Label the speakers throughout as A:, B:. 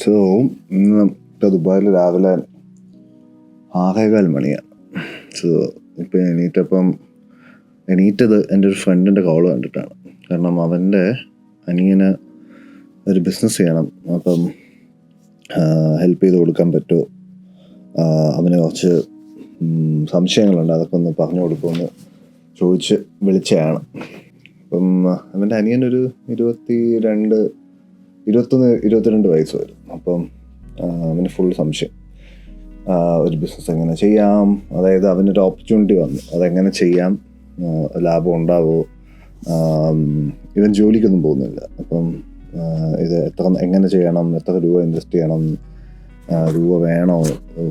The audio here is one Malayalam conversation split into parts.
A: സോ ഇന്ന് ദുബായിൽ രാവിലെ 6:15 മണിയാണ്. സോ ഇപ്പോൾ എണീറ്റത് എൻ്റെ ഒരു ഫ്രണ്ടിൻ്റെ കോൾ കണ്ടിട്ടാണ്. കാരണം അവൻ്റെ അനിയന് ഒരു ബിസിനസ് ചെയ്യണം, അപ്പം ഹെൽപ്പ് ചെയ്ത് കൊടുക്കാൻ പറ്റുമോ, അവന് കുറച്ച് സംശയങ്ങളുണ്ട്, അതൊക്കെ ഒന്ന് പറഞ്ഞു കൊടുക്കുമെന്ന് ചോദിച്ച് വിളിച്ചതാണ്. അപ്പം അവൻ്റെ അനിയനൊരു 21-22 വയസ്സ് വരും. അപ്പം അവന് ഫുൾ സംശയം, ഒരു ബിസിനസ് എങ്ങനെ ചെയ്യാം, അതായത് അവനൊരു ഓപ്പർച്യൂണിറ്റി വന്നു, അതെങ്ങനെ ചെയ്യാം, ലാഭം ഉണ്ടാവുമോ, ഇവൻ ജോലിക്കൊന്നും പോകുന്നില്ല. അപ്പം ഇത് എങ്ങനെ ചെയ്യണം, എത്ര രൂപ ഇൻവെസ്റ്റ് ചെയ്യണം, രൂപ വേണോ,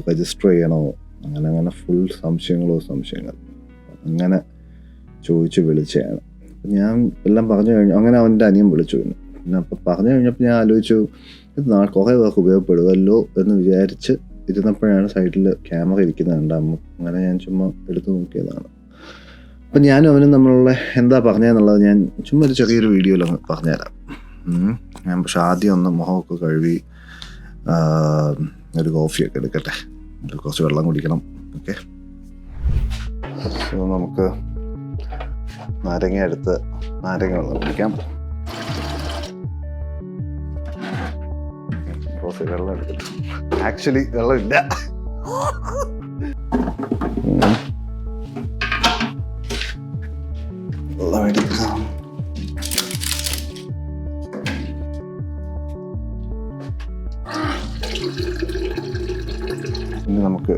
A: രജിസ്റ്റർ ചെയ്യണോ, അങ്ങനെ ഫുൾ സംശയങ്ങൾ അങ്ങനെ ചോദിച്ച് വിളിച്ചതാണ്. ഞാൻ എല്ലാം പറഞ്ഞു കഴിഞ്ഞു. അങ്ങനെ അവൻ്റെ അനിയൻ വിളിച്ചു. പിന്നെ അപ്പം പറഞ്ഞു കഴിഞ്ഞപ്പോൾ ഞാൻ ആലോചിച്ചു, ഇത് കുറേ പേർക്ക് ഉപയോഗപ്പെടുമല്ലോ എന്ന് വിചാരിച്ച് ഇരുന്നപ്പോഴാണ് സൈഡിൽ ക്യാമറ ഇരിക്കുന്നത് കണ്ടാകുമ്പോൾ അങ്ങനെ ഞാൻ ചുമ്മാ എടുത്തു നോക്കിയതാണ്. അപ്പം ഞാനും അവനും നമ്മളുള്ള എന്താ പറഞ്ഞതെന്നുള്ളത് ഞാൻ ചുമ്മാ ഒരു ചെറിയൊരു വീഡിയോയിലൊന്ന് പറഞ്ഞുതരാം. ഞാൻ പക്ഷെ ആദ്യം ഒന്ന് മുഖമൊക്കെ കഴുകി ഒരു കോഫിയൊക്കെ എടുക്കട്ടെ, കുറച്ച് വെള്ളം കുടിക്കണം. ഓക്കെ, സോ നമുക്ക് നാരങ്ങ വെള്ളം കുടിക്കാം. വെള്ളം എടുക്കട്ടെ. ആക്ച്വലി വെള്ളമില്ല. വെള്ളം എടുക്കാം. ഇനി നമുക്ക്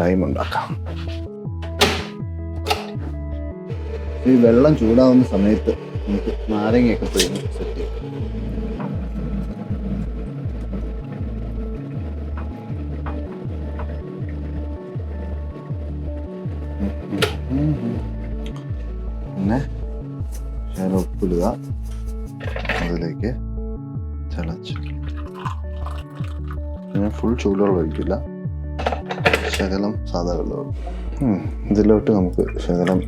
A: ലൈം ഉണ്ടാക്കാം. ഈ വെള്ളം ചൂടാവുന്ന സമയത്ത് നമുക്ക് നാരങ്ങയൊക്കെ പിഴിഞ്ഞ് സെറ്റ് ചെയ്യാം. പിന്നെ ഉപ്പിടുക, അതിലേക്ക് തിളച്ച്, ഞാൻ ഫുൾ ചൂടുവെള്ളം ഒഴിക്കില്ല, ശകലം സാധാ വെള്ളം ഒഴിക്കും. ഇതിലോട്ട് നമുക്ക് ശകലം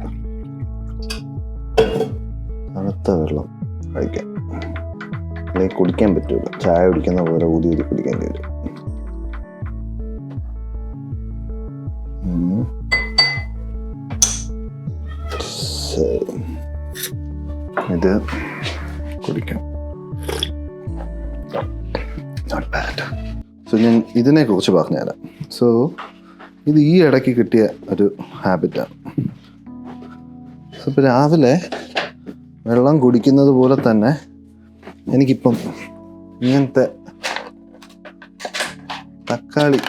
A: തണുത്ത വെള്ളം കഴിക്കാം, അല്ലെങ്കിൽ കുടിക്കാൻ പറ്റില്ല. ചായ കുടിക്കുന്ന പോലെ ഊതി കുടിക്കേണ്ടി വരും. ഇത് കുടിക്കാം. Not bad. സോ ഞാൻ ഇതിനെ കുറിച്ച് പറഞ്ഞുതരാം. സോ ഇത് ഈ ഇടയ്ക്ക് കിട്ടിയ ഒരു ഹാബിറ്റാണ്. സോ ഇപ്പോൾ രാവിലെ വെള്ളം കുടിക്കുന്നത് പോലെ തന്നെ എനിക്കിപ്പം ഇങ്ങനത്തെ തക്കാളി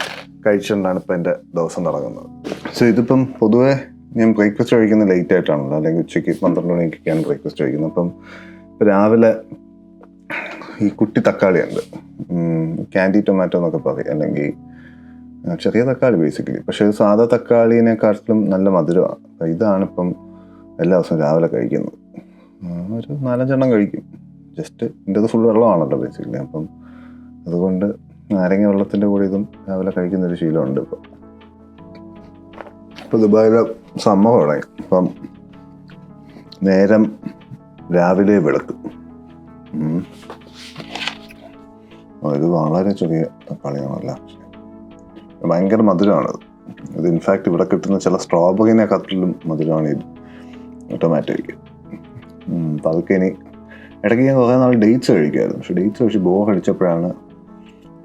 A: കഴിച്ചുകൊണ്ടാണ് ഇപ്പം എൻ്റെ ദിവസം തുടങ്ങുന്നത്. സോ ഇതിപ്പം പൊതുവേ ഞാൻ ബ്രേക്ക്ഫാസ്റ്റ് കഴിക്കുന്നത് ലേറ്റ് ആയിട്ടാണല്ലോ, അല്ലെങ്കിൽ ഉച്ചയ്ക്ക് 12 മണിക്കൊക്കെയാണ് ബ്രേക്ക്ഫാസ്റ്റ് കഴിക്കുന്നത്. അപ്പം രാവിലെ ഈ കുട്ടി തക്കാളിയുണ്ട്, ക്യാൻഡി ടൊമാറ്റോ എന്നൊക്കെ പറയും, അല്ലെങ്കിൽ ചെറിയ തക്കാളി ബേസിക്കലി. പക്ഷേ ഇത് സാധാ തക്കാളിനെക്കാട്ടിലും നല്ല മധുരമാണ്. അപ്പം ഇതാണിപ്പം എല്ലാ ദിവസവും രാവിലെ കഴിക്കുന്നത്. ഒരു 4-5 എണ്ണം കഴിക്കും. ജസ്റ്റ് എൻ്റെ ഫുൾ വെള്ളമാണല്ലോ ബേസിക്കലി. അപ്പം അതുകൊണ്ട് നാരങ്ങ വെള്ളത്തിൻ്റെ കൂടെ ഇതും രാവിലെ കഴിക്കുന്നൊരു ശീലമുണ്ട്. ഇപ്പോൾ ദുബായിലെ സമ്മർ തുടങ്ങി. അപ്പം നേരം രാവിലെ വെളുക്കും. ഇത് വളരെ ചെറിയ തക്കാളിയാണല്ലോ, ഭയങ്കര മധുരമാണത്. ഇത് ഇൻഫാക്ട് ഇവിടെ കിട്ടുന്ന ചില സ്ട്രോബെറിനെക്കാട്ടിലും മധുരമാണ് ഈ ടൊമാറ്റോയ്ക്ക്. അപ്പം അതൊക്കെ ഇനി ഇടയ്ക്ക് ഞാൻ കുറേ നാൾ ഡേറ്റ്സ് കഴിക്കുമായിരുന്നു. പക്ഷെ ഡേറ്റ്സ് കഴിച്ച് ബോർ അടിച്ചപ്പോഴാണ്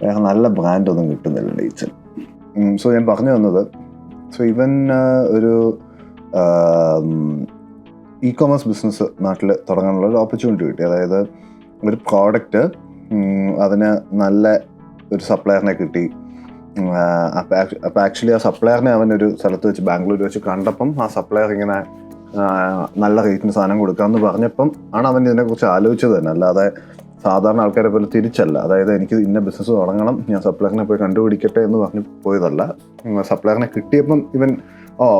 A: വേറെ നല്ല ബ്രാൻഡൊന്നും കിട്ടുന്നില്ല ഡേറ്റ്സിന്. സോ ഞാൻ പറഞ്ഞു വന്നത്, സോ ഇവൻ ഒരു ഇ കൊമേഴ്സ് ബിസിനസ് നാട്ടിൽ തുടങ്ങാനുള്ള ഒരു ഓപ്പർച്യൂണിറ്റി കിട്ടി. അതായത് ഒരു പ്രോഡക്റ്റ് അതിന് നല്ല ഒരു സപ്ലയറിനെ കിട്ടി. അപ്പം ആക്ച്വലി ആ സപ്ലയറിനെ അവനൊരു സ്ഥലത്ത് വെച്ച് ബാംഗ്ലൂർ വെച്ച് കണ്ടപ്പം ആ സപ്ലയർ ഇങ്ങനെ നല്ല റേറ്റിന് സാധനം കൊടുക്കാമെന്ന് പറഞ്ഞപ്പം ആണ് അവൻ ഇതിനെക്കുറിച്ച് ആലോചിച്ചത് തന്നെ. അല്ലാതെ സാധാരണ ആൾക്കാരെ പോലെ തിരിച്ചല്ല. അതായത് എനിക്ക് ഇന്ന ബിസിനസ് തുടങ്ങണം, ഞാൻ സപ്ലയറിനെ പോയി കണ്ടുപിടിക്കട്ടെ എന്ന് പറഞ്ഞ് പോയതല്ല. സപ്ലയറിനെ കിട്ടിയപ്പം ഇവൻ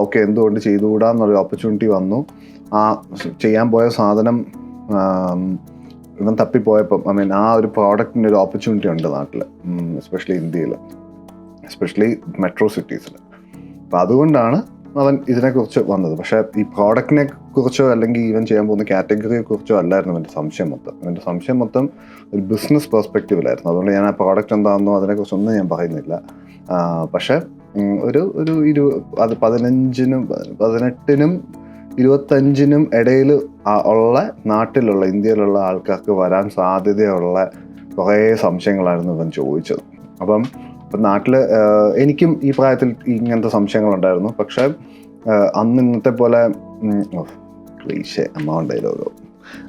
A: ഓക്കെ എന്തുകൊണ്ട് ചെയ്തുകൂടാന്നൊരു ഓപ്പർച്യൂണിറ്റി വന്നു. ആ ചെയ്യാൻ പോയ സാധനം ഇവൻ തപ്പിപ്പോയപ്പം ആ ഒരു പ്രോഡക്റ്റിൻ്റെ ഒരു ഓപ്പർച്യൂണിറ്റി ഉണ്ട് നാട്ടിൽ, എസ്പെഷ്യലി ഇന്ത്യയിൽ, എസ്പെഷ്യലി മെട്രോ സിറ്റീസിൽ. അപ്പം അതുകൊണ്ടാണ് അവൻ ഇതിനെക്കുറിച്ച് വന്നത്. പക്ഷേ ഈ പ്രോഡക്റ്റിനെ കുറിച്ചോ അല്ലെങ്കിൽ ഈവൻ ചെയ്യാൻ പോകുന്ന കാറ്റഗറിയെ കുറിച്ചോ അല്ലായിരുന്നു എൻ്റെ സംശയം മൊത്തം. എൻ്റെ സംശയം മൊത്തം ഒരു ബിസിനസ് പെർസ്പെക്റ്റീവിലായിരുന്നു. അതുകൊണ്ട് ഞാൻ ആ പ്രോഡക്റ്റ് എന്താണെന്നോ അതിനെക്കുറിച്ചൊന്നും ഞാൻ പറയുന്നില്ല. പക്ഷേ ഒരു 18-നും 25-നും ഇടയിൽ ഉള്ള നാട്ടിലുള്ള ഇന്ത്യയിലുള്ള ആൾക്കാർക്ക് വരാൻ സാധ്യതയുള്ള കുറേ സംശയങ്ങളായിരുന്നു ഇവൻ ചോദിച്ചത്. അപ്പം നാട്ടിൽ എനിക്കും ഈ പ്രായത്തിൽ ഇങ്ങനത്തെ സംശയങ്ങളുണ്ടായിരുന്നു. പക്ഷേ അന്ന് ഇന്നത്തെ പോലെ ഡയലോഗോ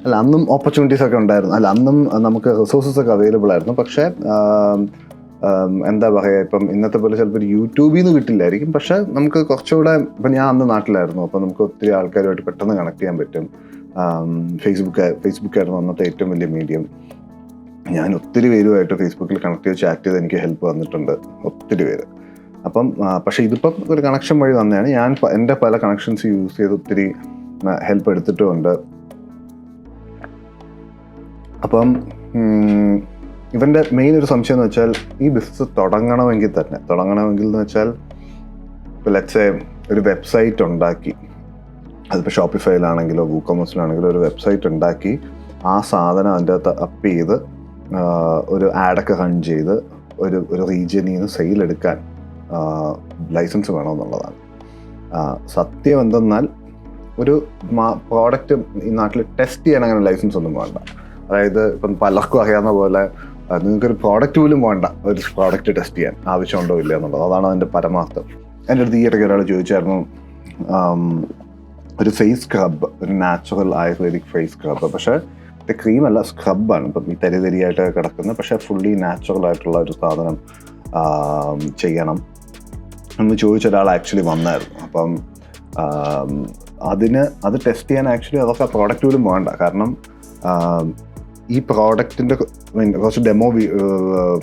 A: അല്ല, അന്നും ഓപ്പർച്യൂണിറ്റീസ് ഒക്കെ ഉണ്ടായിരുന്നു. അല്ല, അന്നും നമുക്ക് റിസോഴ്സസ് ഒക്കെ അവൈലബിൾ ആയിരുന്നു. പക്ഷേ എന്താ പറയുക, ഇപ്പം ഇന്നത്തെ പോലെ ചിലപ്പോൾ യൂട്യൂബിൽ നിന്ന് കിട്ടില്ലായിരിക്കും. പക്ഷേ നമുക്ക് കുറച്ചുകൂടെ, ഇപ്പം ഞാൻ അന്ന് നാട്ടിലായിരുന്നു, അപ്പോൾ നമുക്ക് ഒത്തിരി ആൾക്കാരുമായിട്ട് പെട്ടെന്ന് കണക്ട് ചെയ്യാൻ പറ്റും. ഫേസ്ബുക്കായിരുന്നു അന്നത്തെ ഏറ്റവും വലിയ മീഡിയം. ഞാൻ ഒത്തിരി പേരുമായിട്ട് ഫേസ്ബുക്കിൽ കണക്ട് ചെയ്ത് ചാറ്റ് ചെയ്ത് എനിക്ക് ഹെൽപ്പ് വന്നിട്ടുണ്ട്, ഒത്തിരി പേര്. അപ്പം പക്ഷേ ഇതിപ്പം ഒരു കണക്ഷൻ വഴി വന്നതാണ്. ഞാൻ എൻ്റെ പല കണക്ഷൻസ് യൂസ് ചെയ്ത് ഒത്തിരി ഹെൽപ്പ് എടുത്തിട്ടുമുണ്ട്. അപ്പം ഇവൻ്റെ മെയിൻ ഒരു സംശയം എന്ന് വെച്ചാൽ, ഈ ബിസിനസ് തുടങ്ങണമെങ്കിൽ എന്ന് വെച്ചാൽ, ഇപ്പോൾ ലെറ്റ്സ് സേ ഒരു വെബ്സൈറ്റ് ഉണ്ടാക്കി, അതിപ്പോൾ ഷോപ്പിഫൈയിലാണെങ്കിലോ WooCommerceലാണെങ്കിലോ ഒരു വെബ്സൈറ്റ് ഉണ്ടാക്കി ആ സാധനം അതിൻ്റെ അകത്ത് അപ്പ് ചെയ്ത് ഒരു ആഡൊക്കെ റൺ ചെയ്ത് ഒരു റീജിയനിൽ നിന്ന് സെയിൽ എടുക്കാൻ ലൈസൻസ് വേണമെന്നുള്ളതാണ്. സത്യം എന്തെന്നാൽ ഒരു പ്രോഡക്റ്റ് ഈ നാട്ടിൽ ടെസ്റ്റ് ചെയ്യാൻ അങ്ങനെ ലൈസൻസ് ഒന്നും വേണ്ട. അതായത് ഇപ്പം പലർക്കും അറിയാവുന്ന പോലെ നിങ്ങൾക്കൊരു പ്രോഡക്റ്റ് പോലും വേണ്ട ഒരു പ്രോഡക്റ്റ് ടെസ്റ്റ് ചെയ്യാൻ, ആവശ്യമുണ്ടോ ഇല്ല എന്നുള്ളത്. അതാണ് അതിൻ്റെ പരമാർത്ഥം. എൻ്റെ അടുത്ത് ഈ ഇടയ്ക്ക് ഒരാൾ ചോദിച്ചായിരുന്നു, ഒരു ഫേസ് സ്ക്രബ്, ഒരു നാച്ചുറൽ ആയുർവേദിക് ഫേസ് സ്ക്രബ്, പക്ഷേ ഇത് ക്രീമല്ല, സ്ക്രബാണ്. ഇപ്പം ഈ തരിതരിയായിട്ട് കിടക്കുന്ന, പക്ഷേ ഫുള്ളി നാച്ചുറൽ ആയിട്ടുള്ള ഒരു സാധനം ചെയ്യണം എന്ന് ചോദിച്ച ഒരാൾ ആക്ച്വലി വന്നായിരുന്നു. അപ്പം അത് ടെസ്റ്റ് ചെയ്യാൻ ആക്ച്വലി അതൊക്കെ പ്രോഡക്റ്റ് പോലും വേണ്ട. കാരണം ഈ പ്രോഡക്റ്റിൻ്റെ കുറച്ച് ഡെമോ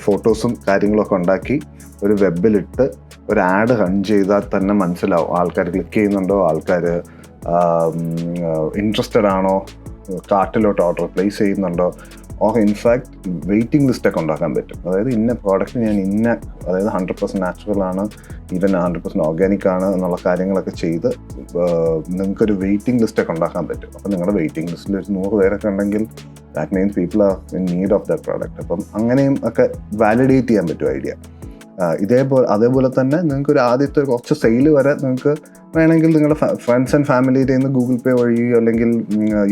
A: ഫോട്ടോസും കാര്യങ്ങളൊക്കെ ഉണ്ടാക്കി ഒരു വെബിലിട്ട് ഒരു ആഡ് റൺ ചെയ്താൽ തന്നെ മനസ്സിലാവും ആൾക്കാർ ക്ലിക്ക് ചെയ്യുന്നുണ്ടോ, ആൾക്കാർ ഇൻട്രസ്റ്റഡ് ആണോ, കാർട്ടിലോട്ട് ഓർഡർ പ്ലേസ് ചെയ്യുന്നുണ്ടോ, ഓർ ഇൻഫാക്ട് വെയിറ്റിംഗ് ലിസ്റ്റൊക്കെ ഉണ്ടാക്കാൻ പറ്റും. അതായത് ഇന്ന പ്രോഡക്റ്റ് ഞാൻ അതായത് 100% നാച്ചുറൽ ആണ്, ഈവൻ 100% ഓർഗാനിക് ആണ് എന്നുള്ള കാര്യങ്ങളൊക്കെ ചെയ്ത് നിങ്ങൾക്കൊരു വെയിറ്റിംഗ് ലിസ്റ്റൊക്കെ ഉണ്ടാക്കാൻ പറ്റും. അപ്പം നിങ്ങളുടെ വെയിറ്റിംഗ് ലിസ്റ്റിൽ ഒരു 100 പേരൊക്കെ ഉണ്ടെങ്കിൽ that means people are in need of that product. അപ്പം അങ്ങനെയും ഒക്കെ വാലിഡേറ്റ് ചെയ്യാൻ പറ്റും ഐഡിയ. അതേപോലെ തന്നെ നിങ്ങൾക്ക് ഒരു ആദ്യത്തെ കുറച്ച് സെയിൽ വരെ നിങ്ങൾക്ക് വേണമെങ്കിൽ നിങ്ങളുടെ ഫ്രണ്ട്സ് ആൻഡ് ഫാമിലിയുടെ നിന്ന് ഗൂഗിൾ പേ വഴി അല്ലെങ്കിൽ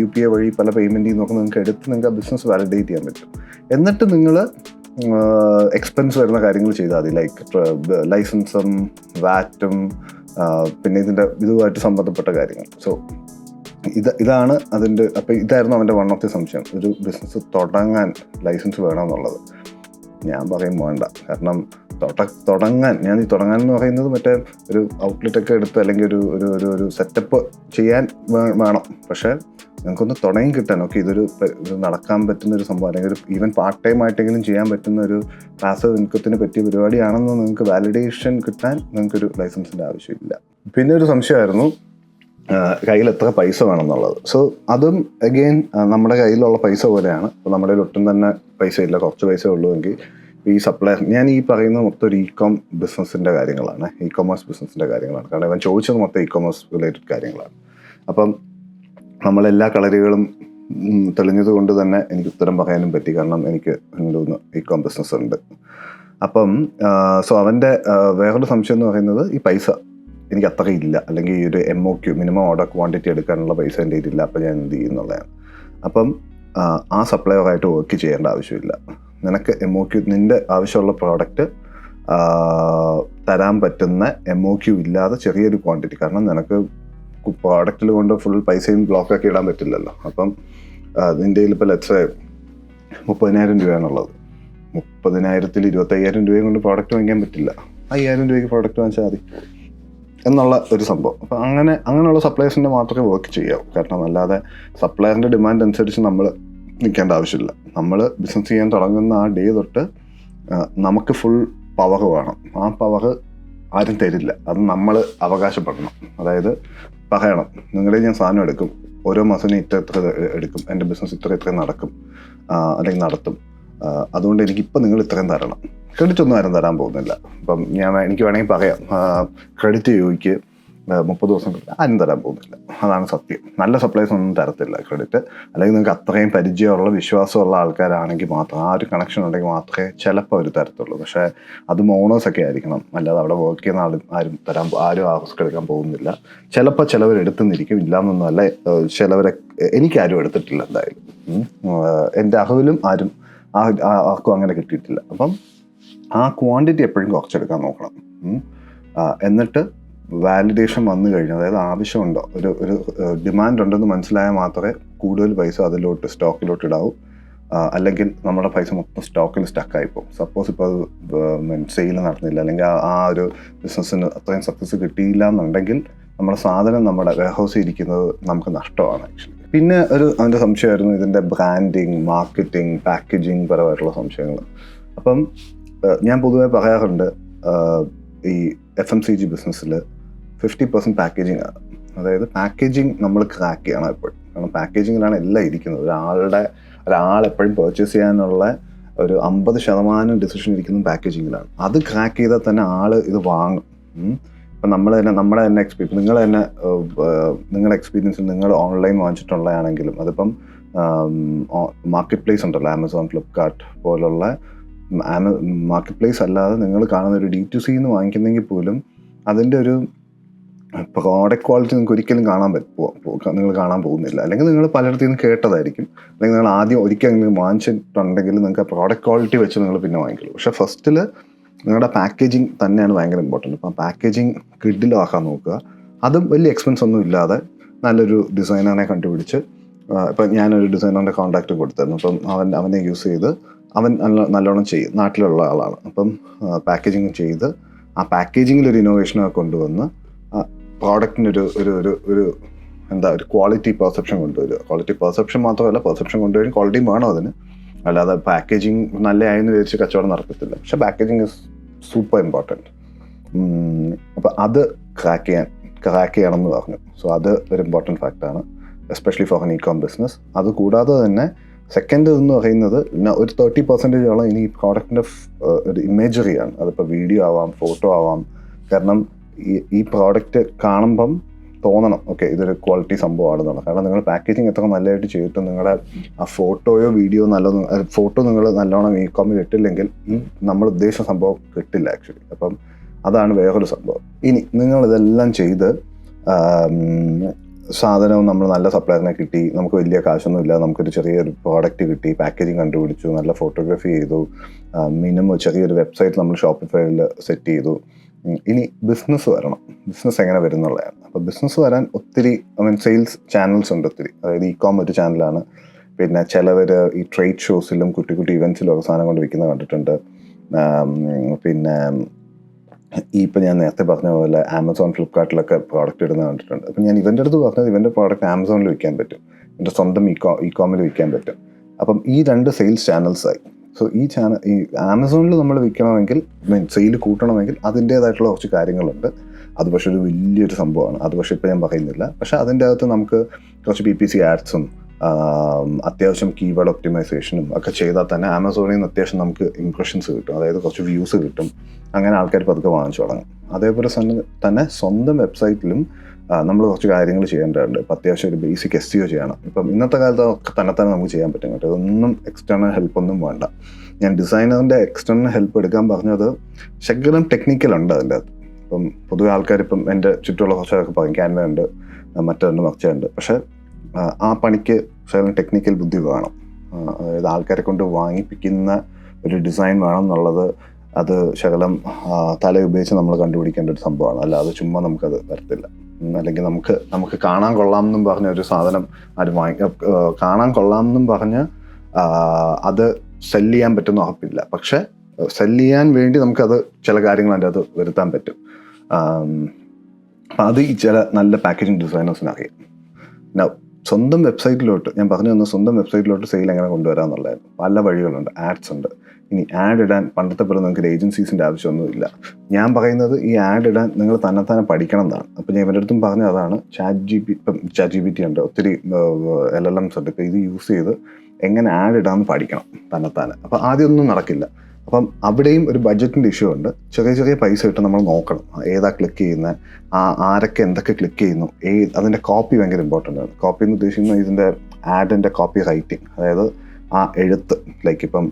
A: UPI വഴി പല പേയ്മെൻറ്റിൽ നിന്നൊക്കെ നിങ്ങൾക്ക് എടുത്ത് നിങ്ങൾക്ക് ആ ബിസിനസ് വാലിഡേറ്റ് ചെയ്യാൻ പറ്റും. എന്നിട്ട് നിങ്ങൾ എക്സ്പെൻസ് വരുന്ന കാര്യങ്ങൾ ചെയ്താൽ മതി, ലൈക്ക് ലൈസൻസും വാറ്റും പിന്നെ ഇതുമായിട്ട് സംബന്ധപ്പെട്ട കാര്യങ്ങൾ. സോ ഇതാണ് അതിൻ്റെ. അപ്പോൾ ഇതായിരുന്നു അവൻ്റെ വൺ ഓഫ് ദി സംശയം, ഒരു ബിസിനസ് തുടങ്ങാൻ ലൈസൻസ് വേണമെന്നുള്ളത്. ഞാൻ പറയും വേണ്ട. കാരണം തുടങ്ങാൻ എന്ന് പറയുന്നത് മറ്റേ ഒരു ഔട്ട്ലെറ്റൊക്കെ എടുത്ത് അല്ലെങ്കിൽ ഒരു സെറ്റപ്പ് ചെയ്യാൻ വേണം. പക്ഷേ നിങ്ങൾക്കൊന്ന് തുടങ്ങി കിട്ടാൻ, ഓക്കെ ഇതൊരു നടക്കാൻ പറ്റുന്ന ഒരു സംഭവം, അല്ലെങ്കിൽ ഈവൻ പാർട്ട് ടൈം ആയിട്ടെങ്കിലും ചെയ്യാൻ പറ്റുന്ന ഒരു പാസീവ് ഇൻകത്തിന് പറ്റിയ പരിപാടിയാണെന്ന് നിങ്ങൾക്ക് വാലിഡേഷൻ കിട്ടാൻ നിങ്ങൾക്കൊരു ലൈസൻസിൻ്റെ ആവശ്യമില്ല. പിന്നെ ഒരു സംശയമായിരുന്നു കയ്യിൽ എത്ര പൈസ വേണമെന്നുള്ളത്. സോ അതും അഗെയിൻ നമ്മുടെ കയ്യിലുള്ള പൈസ പോലെയാണ്. ഇപ്പോൾ നമ്മുടെ കയ്യിൽ ഒട്ടും തന്നെ പൈസ ഇല്ല, കുറച്ച് പൈസ ഉള്ളുവെങ്കിൽ ഈ സപ്ലയർ, ഞാൻ ഈ പറയുന്ന മൊത്തം ഒരു ബിസിനസ്സിൻ്റെ കാര്യങ്ങളാണ്, ഇ-കൊമേഴ്സ് ബിസിനസ്സിൻ്റെ കാര്യങ്ങളാണ്. കാരണം ഇവൻ ചോദിച്ചത് മൊത്തം ഇ-കൊമേഴ്സ് റിലേറ്റഡ് കാര്യങ്ങളാണ്. അപ്പം നമ്മളെല്ലാ കളരികളും തെളിഞ്ഞത് കൊണ്ട് തന്നെ എനിക്ക് ഉത്തരം പറയാനും പറ്റി. കാരണം എനിക്ക് ഒന്ന് ഇ-കൊം ബിസിനസ് ഉണ്ട്. അപ്പം സോ അവൻ്റെ വേറൊരു സംശയം എന്ന് പറയുന്നത് ഈ പൈസ എനിക്ക് അത്ര ഇല്ല, അല്ലെങ്കിൽ ഈ ഒരു MOQ മിനിമം ഓർഡർ ക്വാണ്ടിറ്റി എടുക്കാനുള്ള പൈസ എൻ്റെ ഇതില്ല, അപ്പം ഞാൻ എന്ത് ചെയ്യുന്നുള്ളതാണ്. അപ്പം ആ സപ്ലയറായിട്ട് വർക്ക് ചെയ്യേണ്ട ആവശ്യമില്ല. നിനക്ക് MOQ, നിൻ്റെ ആവശ്യമുള്ള പ്രോഡക്റ്റ് തരാൻ പറ്റുന്ന MOQ ഇല്ലാതെ ചെറിയൊരു ക്വാണ്ടിറ്റി. കാരണം നിനക്ക് പ്രോഡക്റ്റിൽ കൊണ്ട് ഫുൾ പൈസയും ബ്ലോക്കൊക്കെ ഇടാൻ പറ്റില്ലല്ലോ. അപ്പം നിൻ്റെ കയ്യിൽ ഇപ്പോൾ ലെറ്റ്സ് 30,000 രൂപയാണുള്ളത്. 30,000-ൽ 25,000 രൂപയും കൊണ്ട് പ്രോഡക്റ്റ് വാങ്ങിക്കാൻ പറ്റില്ല. 5,000 രൂപയ്ക്ക് പ്രോഡക്റ്റ് വാങ്ങിച്ചാൽ മതി എന്നുള്ള ഒരു സംഭവം. അപ്പം അങ്ങനെയുള്ള സപ്ലയേഴ്സിൻ്റെ മാത്രമേ വർക്ക് ചെയ്യാവൂ. കാരണം അല്ലാതെ സപ്ലയറിൻ്റെ ഡിമാൻഡ് അനുസരിച്ച് നമ്മൾ നിൽക്കേണ്ട ആവശ്യമില്ല. നമ്മൾ ബിസിനസ് ചെയ്യാൻ തുടങ്ങുന്ന ആ ഡേ തൊട്ട് നമുക്ക് ഫുൾ പവർ വേണം. ആ പവർ ആരും തരില്ല, അത് നമ്മൾ അവകാശപ്പെടണം. അതായത് പറയണം, നിങ്ങളുടെ ഞാൻ സാധനം എടുക്കും, ഓരോ മാസവും ഇത്ര എടുക്കും, എൻ്റെ ബിസിനസ് ഇത്ര നടക്കും അല്ലെങ്കിൽ നടത്തും, അതുകൊണ്ട് എനിക്കിപ്പോൾ നിങ്ങൾ ഇത്രയും തരണം. ക്രെഡിറ്റ് ഒന്നും ആരും തരാൻ പോകുന്നില്ല. ഇപ്പം എനിക്ക് വേണമെങ്കിൽ പറയാം, ക്രെഡിറ്റ് ചോദിക്ക്, 30 ദിവസം ആരും തരാൻ പോകുന്നില്ല. അതാണ് സത്യം. നല്ല സപ്ലൈസ് ഒന്നും തരത്തില്ല ക്രെഡിറ്റ്. അല്ലെങ്കിൽ നിങ്ങൾക്ക് അത്രയും പരിചയമുള്ള വിശ്വാസമുള്ള ആൾക്കാരാണെങ്കിൽ മാത്രം, ആ ഒരു കണക്ഷൻ ഉണ്ടെങ്കിൽ മാത്രമേ ചിലപ്പോൾ അവർ തരത്തുള്ളൂ. പക്ഷേ അതും ഓണേഴ്സൊക്കെ ആയിരിക്കണം, അല്ലാതെ അവിടെ വർക്ക് ചെയ്യുന്ന ആരും ആ റിസ്ക് എടുക്കാൻ പോകുന്നില്ല. ചിലപ്പോൾ ചിലവർ എടുത്തുന്നിരിക്കും, ഇല്ലാന്നൊന്നുമല്ല. ചിലവരെ എനിക്കാരും എടുത്തിട്ടില്ല എന്തായാലും. എൻ്റെ അറിവിലും ആർക്കും അങ്ങനെ കിട്ടിയിട്ടില്ല. അപ്പം ആ ക്വാണ്ടിറ്റി എപ്പോഴും കുറച്ചെടുക്കാൻ നോക്കണം. എന്നിട്ട് വാലിഡേഷൻ വന്നു കഴിഞ്ഞാൽ, അതായത് ആവശ്യമുണ്ടോ, ഒരു ഡിമാൻഡ് ഉണ്ടെന്ന് മനസ്സിലായാൽ മാത്രമേ കൂടുതൽ പൈസ അതിലോട്ട് സ്റ്റോക്കിലോട്ട് ഇടാവൂ. അല്ലെങ്കിൽ നമ്മുടെ പൈസ മൊത്തം സ്റ്റോക്കിൽ സ്റ്റക്കായിപ്പോകും. സപ്പോസ് ഇപ്പോൾ അത് സെയിൽ നടന്നില്ല, അല്ലെങ്കിൽ ആ ഒരു ബിസിനസ്സിന് അത്രയും സക്സസ് കിട്ടിയില്ല എന്നുണ്ടെങ്കിൽ നമ്മുടെ സാധനം നമ്മുടെ വെയർഹൗസിൽ ഇരിക്കുന്നത് നമുക്ക് നഷ്ടമാണ് ആക്ച്വലി. പിന്നെ അവൻ്റെ സംശയമായിരുന്നു ഇതിൻ്റെ ബ്രാൻഡിങ്, മാർക്കറ്റിംഗ്, പാക്കേജിങ് പരമായിട്ടുള്ള സംശയങ്ങൾ. അപ്പം ഞാൻ പൊതുവെ പറയാറുണ്ട്, ഈ FMCG ബിസിനസ്സിൽ 50% പാക്കേജിങ് ആണ്. അതായത് പാക്കേജിങ് നമ്മൾ ക്രാക്ക് ചെയ്യണം എപ്പോഴും. കാരണം പാക്കേജിങ്ങിലാണ് എല്ലാം ഇരിക്കുന്നത്. ഒരാളെപ്പോഴും പർച്ചേസ് ചെയ്യാനുള്ള ഒരു 50% ഡിസിഷൻ ഇരിക്കുന്നത് പാക്കേജിങ്ങിലാണ്. അത് ക്രാക്ക് ചെയ്താൽ തന്നെ ആൾ ഇത് വാങ്ങും. ഇപ്പം നമ്മുടെ തന്നെ എക്സ്പീരിയൻസ്, നിങ്ങളുടെ എക്സ്പീരിയൻസിൽ നിങ്ങൾ ഓൺലൈൻ വാങ്ങിച്ചിട്ടുള്ളതാണെങ്കിലും, അതിപ്പം മാർക്കറ്റ് പ്ലേസ് ഉണ്ടല്ലോ, ആമസോൺ, ഫ്ലിപ്കാർട്ട് പോലുള്ള മാർക്കറ്റ് പ്ലേസ് അല്ലാതെ നിങ്ങൾ കാണുന്ന ഒരു D2C വാങ്ങിക്കുന്നെങ്കിൽ പോലും അതിൻ്റെ ഒരു പ്രോഡക്റ്റ് ക്വാളിറ്റി നിങ്ങൾക്ക് ഒരിക്കലും നിങ്ങൾ കാണാൻ പോകുന്നില്ല. അല്ലെങ്കിൽ നിങ്ങൾ പലയിടത്തു നിന്ന് കേട്ടതായിരിക്കും, അല്ലെങ്കിൽ നിങ്ങൾ ആദ്യം ഒരിക്കലെങ്കിലും വാങ്ങിച്ചിട്ടുണ്ടെങ്കിൽ നിങ്ങൾക്ക് പ്രോഡക്റ്റ് ക്വാളിറ്റി വെച്ച് നിങ്ങൾ പിന്നെ വാങ്ങിക്കുള്ളൂ. പക്ഷേ ഫസ്റ്റിൽ നിങ്ങളുടെ പാക്കേജിങ് തന്നെയാണ് ഭയങ്കര ഇമ്പോർട്ടൻറ്റ്. അപ്പം പാക്കേജിങ് കിഡിലാക്കാൻ നോക്കുക. അതും വലിയ എക്സ്പെൻസ് ഒന്നും ഇല്ലാതെ നല്ലൊരു ഡിസൈനറിനെ കണ്ടുപിടിച്ച്, ഇപ്പം ഞാനൊരു ഡിസൈനറിൻ്റെ കോൺടാക്റ്റ് കൊടുത്തിരുന്നു. അപ്പം അവനെ യൂസ് ചെയ്ത് അവൻ നല്ലോണം ചെയ്യും, നാട്ടിലുള്ള ആളാണ്. അപ്പം പാക്കേജിങ് ചെയ്ത് ആ പാക്കേജിങ്ങിലൊരു ഇന്നോവേഷനൊക്കെ കൊണ്ടുവന്ന് പ്രോഡക്റ്റിനൊരു ഒരു ക്വാളിറ്റി പെർസെപ്ഷൻ കൊണ്ടുവരിക. ക്വാളിറ്റി പെർസെപ്ഷൻ മാത്രമല്ല, പെർസെപ്ഷൻ കൊണ്ടുവരും, ക്വാളിറ്റിയും വേണം അതിന്. അല്ലാതെ പാക്കേജിങ് നല്ലതായെന്ന് വിചാരിച്ച് കച്ചവടം നടക്കത്തില്ല. പക്ഷെ പാക്കേജിങ് ഇസ് സൂപ്പർ ഇമ്പോർട്ടൻറ്റ്. അപ്പോൾ അത് ക്രാക്ക് ചെയ്യണം എന്ന് പറഞ്ഞു. സോ അത് ഒരു ഇമ്പോർട്ടൻറ്റ് ഫാക്റ്റാണ്, especially for an ecom business. അതുകൂടാതെ തന്നെ സെക്കൻഡ് എന്ന് പറയുന്നത് ഒരു 30% ഇനി ഈ പ്രോഡക്റ്റിൻ്റെ ഒരു ഇമേജറിയാണ്. അതിപ്പോൾ വീഡിയോ ആവാം, ഫോട്ടോ ആവാം. കാരണം ഈ പ്രോഡക്റ്റ് കാണുമ്പം തോന്നണം, ഓക്കെ ഇതൊരു ക്വാളിറ്റി സംഭവമാണെന്നുള്ളത്. കാരണം നിങ്ങൾ പാക്കേജിങ് എത്ര നല്ലതായിട്ട് ചെയ്തിട്ടും നിങ്ങളുടെ ആ ഫോട്ടോയോ വീഡിയോ ഫോട്ടോ നിങ്ങൾ നല്ലോണം ഇ-കോമിൽ ഇട്ടില്ലെങ്കിൽ ഈ നമ്മൾ ഉദ്ദേശിച്ച സംഭവം കിട്ടില്ല ആക്ച്വലി. അപ്പം അതാണ് വേറൊരു സംഭവം. ഇനി നിങ്ങളിതെല്ലാം ചെയ്ത് സാധനവും നമ്മൾ നല്ല സപ്ലയറിനെ കിട്ടി, നമുക്ക് വലിയ കാശൊന്നുമില്ല, നമുക്കൊരു ചെറിയൊരു പ്രോഡക്റ്റ് കിട്ടി, പാക്കേജിങ് കണ്ടുപിടിച്ചു, നല്ല ഫോട്ടോഗ്രാഫി ചെയ്തു, മിനിമം ചെറിയൊരു വെബ്സൈറ്റ് നമ്മൾ ഷോപ്പിഫൈയിൽ സെറ്റ് ചെയ്തു. ഇനി ബിസിനസ് വരണം. ബിസിനസ് എങ്ങനെ വരുന്നുള്ളതാണ്. അപ്പോൾ ബിസിനസ് വരാൻ ഒത്തിരി സെയിൽസ് ചാനൽസ് ഉണ്ട് ഒത്തിരി. അതായത് ഇ-കോം ഒരു ചാനലാണ്. പിന്നെ ചിലവർ ഈ ട്രേഡ് ഷോസിലും കുട്ടി ഇവൻറ്റ്സിലും ഒക്കെ സാധനം കൊണ്ട് വിൽക്കുന്നത് കണ്ടിട്ടുണ്ട്. പിന്നെ ഇപ്പം ഞാൻ നേരത്തെ പറഞ്ഞ പോലെ ആമസോൺ, ഫ്ലിപ്കാർട്ടിലൊക്കെ പ്രോഡക്റ്റ് ഇടുന്നത് കണ്ടിട്ടുണ്ട്. അപ്പം ഞാൻ ഇവൻ്റെ അടുത്ത് പറഞ്ഞത് ഇവൻ്റെ പ്രോഡക്റ്റ് ആമസോണിൽ വിൽക്കാൻ പറ്റും, എൻ്റെ സ്വന്തം ഇ-കോമിൽ വിൽക്കാൻ പറ്റും. അപ്പം ഈ 2 സെയിൽസ് ചാനൽസായി. സോ ഈ ആമസോണിൽ നമ്മൾ വിൽക്കണമെങ്കിൽ, സെയിൽ കൂട്ടണമെങ്കിൽ അതിൻ്റേതായിട്ടുള്ള കുറച്ച് കാര്യങ്ങളുണ്ട്. അത് പക്ഷേ ഒരു വലിയൊരു സംഭവമാണ്. അത് പക്ഷേ ഇപ്പോൾ ഞാൻ പറയുന്നില്ല. പക്ഷേ അതിൻ്റെ അകത്ത് നമുക്ക് കുറച്ച് PPC ആഡ്സും അത്യാവശ്യം കീവേഡ് ഒപ്റ്റിമൈസേഷനും ഒക്കെ ചെയ്താൽ തന്നെ ആമസോണിൽ നിന്ന് അത്യാവശ്യം നമുക്ക് ഇംപ്രഷൻസ് കിട്ടും, അതായത് കുറച്ച് വ്യൂസ് കിട്ടും. അങ്ങനെ ആൾക്കാർ പതുക്കെ വാങ്ങിച്ചു തുടങ്ങും. അതേപോലെ തന്നെ സ്വന്തം വെബ്സൈറ്റിലും നമ്മൾ കുറച്ച് കാര്യങ്ങൾ ചെയ്യേണ്ടതുണ്ട്. ഇപ്പം അത്യാവശ്യം ഒരു ബേസിക് SEO ചെയ്യണം. ഇപ്പം ഇന്നത്തെ കാലത്ത് തന്നെ നമുക്ക് ചെയ്യാൻ പറ്റും കേട്ടോ. ഇതൊന്നും എക്സ്റ്റേണൽ ഹെൽപ്പൊന്നും വേണ്ട. ഞാൻ ഡിസൈനറിൻ്റെ എക്സ്റ്റേണൽ ഹെൽപ്പ് എടുക്കാൻ പറഞ്ഞത് ശകലം ടെക്നിക്കലുണ്ട് അതിൻ്റെ അകത്ത്. ഇപ്പം പൊതുവെ ആൾക്കാരിപ്പം എൻ്റെ ചുറ്റുമുള്ള കുറച്ചൊക്കെ പറയും ക്യാൻവ ഉണ്ട്, മറ്റുണ്ട്, മറിച്ചുണ്ട്. പക്ഷേ ആ പണിക്ക് ശകലം ടെക്നിക്കൽ ബുദ്ധി വേണം. അതായത് ആൾക്കാരെ കൊണ്ട് വാങ്ങിപ്പിക്കുന്ന ഒരു ഡിസൈൻ വേണം എന്നുള്ളത്, അത് ശകലം തല ഉപയോഗിച്ച് നമ്മൾ കണ്ടുപിടിക്കേണ്ട ഒരു സംഭവമാണ്. അല്ലാതെ ചുമ്മാ നമുക്കത് വരത്തില്ല. അല്ലെങ്കിൽ നമുക്ക് കാണാൻ കൊള്ളാമെന്നും പറഞ്ഞ ഒരു സാധനം കാണാൻ കൊള്ളാമെന്നും പറഞ്ഞ് അത് സെല്ല് ചെയ്യാൻ പറ്റുമെന്ന് ഉറപ്പില്ല. പക്ഷെ സെല്ല് ചെയ്യാൻ വേണ്ടി നമുക്കത് ചില കാര്യങ്ങൾ അതിൻ്റെ അത് വരുത്താൻ പറ്റും. അപ്പം അത് ഈ ചില നല്ല പാക്കേജിങ് ഡിസൈനേഴ്സിന് അറിയാം. സ്വന്തം വെബ്സൈറ്റിലോട്ട് ഞാൻ പറഞ്ഞു തന്ന സ്വന്തം വെബ്സൈറ്റിലോട്ട് സെയിൽ എങ്ങനെ കൊണ്ടുവരാമെന്നുള്ളതായിരുന്നു. പല വഴികളുണ്ട്. ആഡ്സ് ഉണ്ട്. ഇനി ആഡ് ഇടാൻ പണ്ടത്തെ പോലെ നിങ്ങൾക്ക് ഏജൻസീസിൻ്റെ ആവശ്യമൊന്നുമില്ല. ഞാൻ പറയുന്നത് ഈ ആഡ് ഇടാൻ നിങ്ങൾ തന്നെ പഠിക്കണം എന്നാണ്. അപ്പം ഞാൻ ഇവരുടെ അടുത്തും പറഞ്ഞ അതാണ്. ചാറ്റ് GPT ഉണ്ട്, ഒത്തിരി LLMs ഉണ്ട്. ഇപ്പം ഇത് യൂസ് ചെയ്ത് എങ്ങനെ ആഡ് ഇടാമെന്ന് പഠിക്കണം തന്നെത്താനെ. അപ്പോൾ ആദ്യമൊന്നും നടക്കില്ല. അപ്പം അവിടെയും ഒരു ബഡ്ജറ്റിൻ്റെ ഇഷ്യൂ ഉണ്ട്. ചെറിയ ചെറിയ പൈസ ഇട്ട് നമ്മൾ നോക്കണം ഏതാ ക്ലിക്ക് ചെയ്യുന്നത്, ആരൊക്കെ എന്തൊക്കെ ക്ലിക്ക് ചെയ്യുന്നു, അതിൻ്റെ കോപ്പി ഭയങ്കര ഇമ്പോർട്ടൻ്റ് ആണ്. കോപ്പി എന്ന് ഉദ്ദേശിക്കുന്നത് ഇതിൻ്റെ ആഡിൻ്റെ കോപ്പി റൈറ്റിംഗ്, അതായത് ആ എഴുത്ത്, ലൈക്ക് ഇപ്പം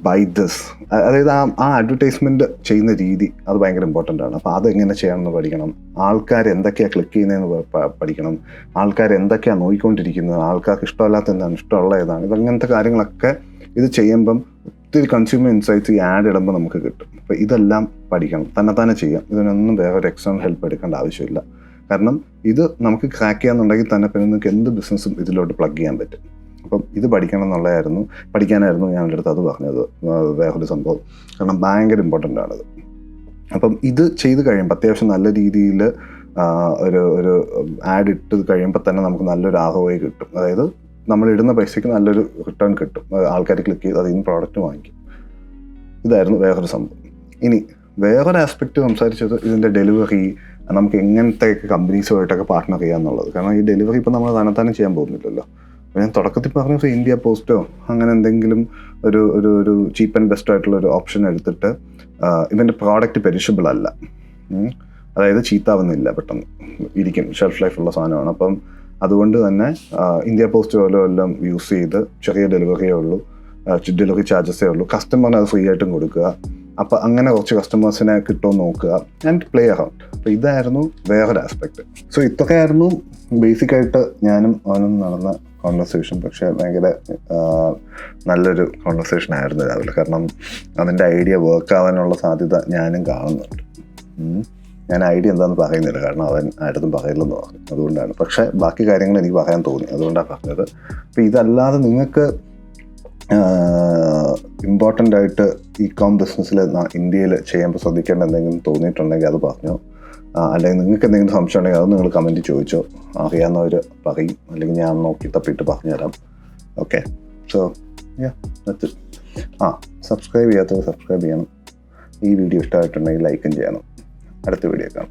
A: ബൈ ദിസ്, അതായത് ആ അഡ്വർടൈസ്മെൻറ്റ് ചെയ്യുന്ന രീതി അത് ഭയങ്കര ഇമ്പോർട്ടൻ്റ് ആണ്. അപ്പോൾ അതെങ്ങനെ ചെയ്യണമെന്ന് പഠിക്കണം, ആൾക്കാർ എന്തൊക്കെയാണ് ക്ലിക്ക് ചെയ്യുന്നതെന്ന് പഠിക്കണം, ആൾക്കാർ എന്തൊക്കെയാണ് നോക്കിക്കൊണ്ടിരിക്കുന്നത്, ആൾക്കാർക്ക് ഇഷ്ടമല്ലാത്ത എന്താണ്, ഇഷ്ടമുള്ള ഏതാണ്, ഇതങ്ങനത്തെ കാര്യങ്ങളൊക്കെ ഇത് ചെയ്യുമ്പം ഒത്തിരി കൺസ്യൂമർ ഇൻസൈറ്റ്സ് ഈ ആഡ് ഇടുമ്പോൾ നമുക്ക് കിട്ടും. അപ്പോൾ ഇതെല്ലാം പഠിക്കണം, തന്നെ ചെയ്യാം. ഇതിനൊന്നും വേറെ ഒരു എക്സ്റ്റേണൽ ഹെൽപ്പ് എടുക്കേണ്ട ആവശ്യമില്ല. കാരണം ഇത് നമുക്ക് ക്രാക്ക് ചെയ്യാന്നുണ്ടെങ്കിൽ തന്നെ പിന്നെ നിങ്ങൾക്ക് എന്ത് ബിസിനസ്സും ഇതിലോട്ട് പ്ലഗ് ചെയ്യാൻ പറ്റും. അപ്പം ഇത് പഠിക്കാനായിരുന്നു ഞാൻ എൻ്റെ അടുത്ത് അത് പറഞ്ഞത്, വേറൊരു സംഭവം. കാരണം ഭയങ്കര ഇമ്പോർട്ടൻ്റ് ആണത്. അപ്പം ഇത് ചെയ്ത് കഴിയുമ്പോൾ അത്യാവശ്യം നല്ല രീതിയിൽ ഒരു ആഡ് ഇട്ട് കഴിയുമ്പോൾ തന്നെ നമുക്ക് നല്ലൊരു ROI കിട്ടും. അതായത് നമ്മൾ ഇടുന്ന പൈസയ്ക്ക് നല്ലൊരു റിട്ടേൺ കിട്ടും. ആൾക്കാർ ക്ലിക്ക് ചെയ്ത് അതിൽ നിന്ന് പ്രോഡക്റ്റ് വാങ്ങിക്കും. ഇതായിരുന്നു വേറൊരു സംഭവം. ഇനി വേറൊരു ആസ്പെക്റ്റ് സംസാരിച്ചത് ഇതിൻ്റെ ഡെലിവറി, നമുക്ക് എങ്ങനത്തെ കമ്പനീസുമായിട്ടൊക്കെ പാർട്ട്ണർ ചെയ്യാന്നുള്ളത്. കാരണം ഈ ഡെലിവറി ഇപ്പം നമ്മൾ തന്നെ ചെയ്യാൻ പോകുന്നില്ലല്ലോ. ഞാൻ തുടക്കത്തിൽ പറഞ്ഞത് ഇന്ത്യ പോസ്റ്റോ അങ്ങനെ എന്തെങ്കിലും ഒരു ചീപ്പ് ആൻഡ് ബെസ്റ്റ് ആയിട്ടുള്ള ഒരു ഓപ്ഷൻ എടുത്തിട്ട്, ഇവൻ്റെ പ്രോഡക്റ്റ് പെരിഷബിൾ അല്ല, അതായത് ചീത്താവുന്നില്ല, പെട്ടെന്ന് ഇരിക്കും, ഷെൽഫ് ലൈഫുള്ള സാധനമാണ്. അപ്പം അതുകൊണ്ട് തന്നെ ഇന്ത്യ പോസ്റ്റ് പോലെ എല്ലാം യൂസ് ചെയ്ത് ചെറിയ ഡെലിവറിയേ ഉള്ളൂ, ഡെലിവറി ചാർജസേ ഉള്ളൂ, കസ്റ്റമറിന് അത് ഫ്രീ ആയിട്ടും കൊടുക്കുക. അപ്പോൾ അങ്ങനെ കുറച്ച് കസ്റ്റമേഴ്സിനെ കിട്ടുമെന്ന് നോക്കുക ആൻഡ് പ്ലേ അറൗണ്ട്. അപ്പോൾ ഇതായിരുന്നു വേറൊരു ആസ്പെക്റ്റ്. സോ ഇതൊക്കെയായിരുന്നു ബേസിക്കായിട്ട് ഞാനും അവനും നടന്ന കോൺവെർസേഷൻ. പക്ഷേ ഭയങ്കര നല്ലൊരു കോൺവെർസേഷൻ ആയിരുന്നു രാവിലെ. കാരണം അതിൻ്റെ ഐഡിയ വർക്ക് ആവാനുള്ള സാധ്യത ഞാനും കാണുന്നുണ്ട്. ഞാൻ ഐഡിയ എന്താണെന്ന് പറയുന്നില്ല, കാരണം അവൻ ആരും പറയില്ലെന്ന് പറഞ്ഞു, അതുകൊണ്ടാണ്. പക്ഷേ ബാക്കി കാര്യങ്ങൾ എനിക്ക് പറയാൻ തോന്നി, അതുകൊണ്ടാണ് പറഞ്ഞത്. അപ്പോൾ ഇതല്ലാതെ നിങ്ങൾക്ക് ഇമ്പോർട്ടൻ്റ് ആയിട്ട് ഇ-കോം ബിസിനസ്സിൽ ഇന്ത്യയിൽ ചെയ്യുമ്പോൾ ശ്രദ്ധിക്കേണ്ട എന്തെങ്കിലും തോന്നിയിട്ടുണ്ടെങ്കിൽ അത് പറഞ്ഞോ. അല്ലെങ്കിൽ നിങ്ങൾക്ക് എന്തെങ്കിലും സംശയം ഉണ്ടെങ്കിൽ അത് നിങ്ങൾ കമൻറ്റ് ചോദിച്ചോ. അറിയാവുന്നവർ പറയും, അല്ലെങ്കിൽ ഞാൻ നോക്കി തപ്പിയിട്ട് പറഞ്ഞുതരാം. ഓക്കെ, സോ സബ്സ്ക്രൈബ് ചെയ്യാത്തവർ സബ്സ്ക്രൈബ് ചെയ്യണം. ഈ വീഡിയോ ഇഷ്ടമായിട്ടുണ്ടെങ്കിൽ ലൈക്കും ചെയ്യണം. അടുത്ത വീഡിയോ കാണാം.